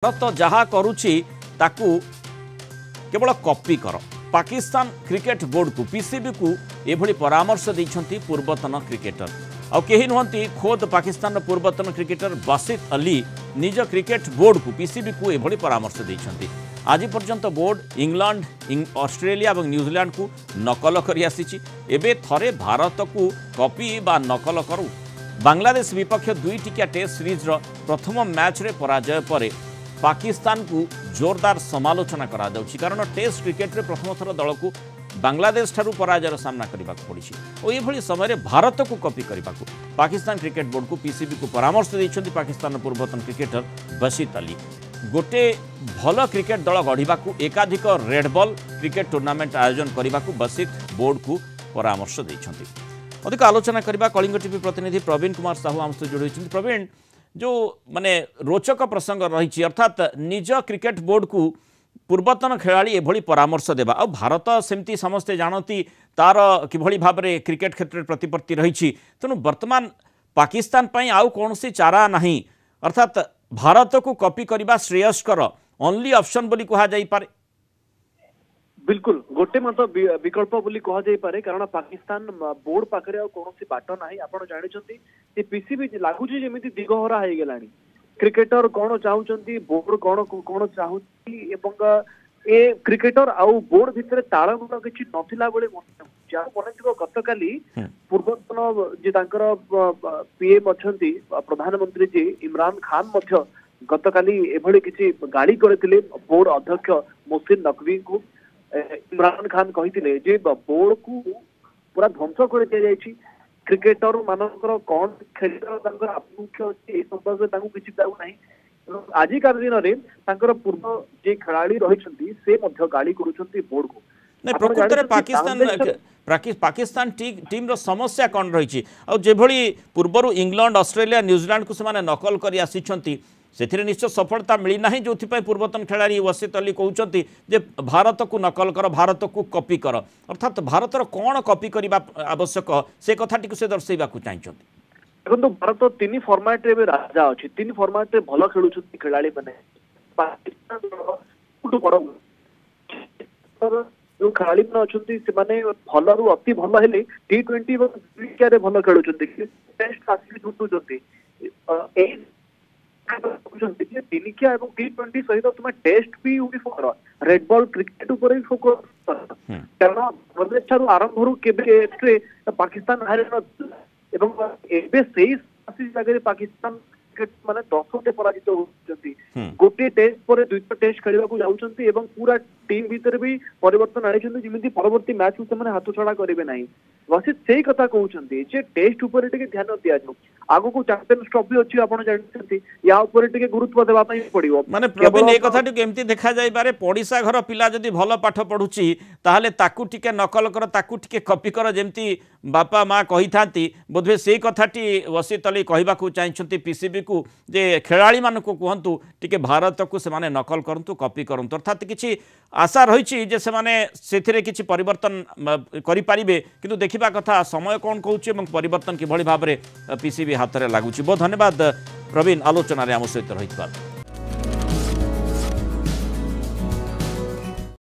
भारत जहाँ करुच्ची ताकू केवल कॉपी कर। पाकिस्तान क्रिकेट बोर्ड को पीसीबी को एभली परामर्श देइछंती पूर्वतन क्रिकेटर आउ केही नुहंती खोद पाकिस्तान पूर्वतन क्रिकेटर बासित अली निज क्रिकेट बोर्ड को पीसीबी को एभली परामर्श देइछंती। आज पर्यंत बोर्ड इंग्लैंड ऑस्ट्रेलिया और न्यूजीलैंड को नकल कर आसी एबे थरे भारत को कॉपी बा नकल करू। बांग्लादेश विपक्ष 2 टिकिया टेस्ट सीरीज प्रथम मैच रे पराजय पर पाकिस्तान को जोरदार समालोचना करा जाउछि कारण टेस्ट क्रिकेट रे प्रथम थर दल को बांग्लादेश ठारू पराजयर सामना करने पड़ी और ये समय भारत को कॉपी करने को पाकिस्तान क्रिकेट बोर्ड को पीसीबी को परामर्श देइछंती पाकिस्तान पूर्वतन क्रिकेटर बासित अली। गोटे भल क्रिकेट दल गढ़ा एकाधिक रेड बॉल क्रिकेट टूर्नामेंट आयोजन करने को बासित बोर्ड को परामर्श देइछंती। अधिक आलोचना करबा कलिंग टीवी प्रतिनिधि प्रवीण कुमार साहू आम सहित जोड़ी। प्रवीण, जो माने रोचक प्रसंग रही अर्थात निज क्रिकेट बोर्ड को पूर्वतन खेलाड़ी एभली परामर्श देवा आ भारत सेमती समस्ते जानती तार किभली भाव में क्रिकेट क्षेत्र में प्रतिपत्ति रही तेणु वर्तमान पाकिस्तान पई आउ कौन सी चारा नहीं अर्थात भारत को कॉपी करने श्रेयस्कर ओनली ऑप्शन बोली कहा जाई पारे। बिल्कुल गोटे मत विकल्प बोली कह जाई पारे कारण पाकिस्तान बोर्ड पाखरे कौन सी बाट ना आप जानते पीसीबी लगुच जमी दिगहरा हो गलानी क्रिकेटर कौन चाहती बोर्ड कौन कौन चाहती ए क्रिकेटर आउ बोर्ड भितर तालमेल किसी नथिला बेले मन गत काली पूर्वतन जी पीएम अच्छा प्रधानमंत्री जी इमरान खान गत काली एभली किसी गाड़ी करते बोर्ड अध्यक्ष मोहसिन नकवी को इमरान खान कही जे बोर्ड को पूरा ध्वंस कर दि जाए क्रिकेटर मानकर कौन खेल आभिमुख्य अच्छे संपर्क में किसी ना आजिका दिन में पूर्व जे खेलाड़ी रही से गाड़ी करुँच बोर्ड को प्रकृत पाकिस्तान पाकिस्तान टीम रो समस्या कौन रही पूर्वर इंग्लैंड ऑस्ट्रेलिया न्यूजीलैंड को से नकल कर आसी से निश्चय सफलता मिलना जो पूर्वतन खेलाड़ी बासित अली कहते जे भारत को नकल कर भारत को कॉपी कर अर्थात भारत कौन कॉपी करने आवश्यक से कथा से दर्शा चाहिए। देखो भारत 3 फॉर्मेट रे राजा अच्छी 3 फॉर्मेट रे भल खेलुं खेलाड़ी मैंने जो खेलाड़ी मैंने अच्छा भल रु अति भल हेले T20 भल खेलुं टेस्ट आसिक जुटुंट दिनिकिया और T20 सहित तुम टेस्ट भी फोकस रेड बॉल क्रिकेट उपर भी फोकस कारण आरंभ पाकिस्तान जगह पाकिस्तान माने 10 पराजित होती गोटे टेस्ट पर 2 टेस्ट खेलने जाऊँगी पूरा टीम भीतर भी परिवर्तन आनी परवर्ती मैच को हाथ छड़ा करेंगे ना बस से कथा कहते टेस्ट उपर ध्यान दि जाऊ आगो को चैंपियंस ट्रॉफी अच्छी आप जानते या गुरुत्व देवाई पड़ो माने प्रवीण ए कथा केमती देखा जाई पारे पड़िशा घर पिला जदि भल पाठ पढ़ुची ताहले ताकू टिके नकल कर ताकू टिके कॉपी कर जेमती बापा माँ कही थांती बोधवे से कथाटी बासित अली कहवाकू चाहिए पीसीबी को जे खेलाड़ी मान को कहतु टिके भारत को से माने नकल करंतु कॉपी करंतु अर्थात किसी आशा रही जे से माने सेथिरे किछि परिवर्तन करि पारिबे किंतु देखिबा कथा समय कौन कहूँ परिवर्तन किभली भाव में पीसीबी हाथ में लगुच। बहुत धन्यवाद प्रवीण आलोचन आम सहित रही।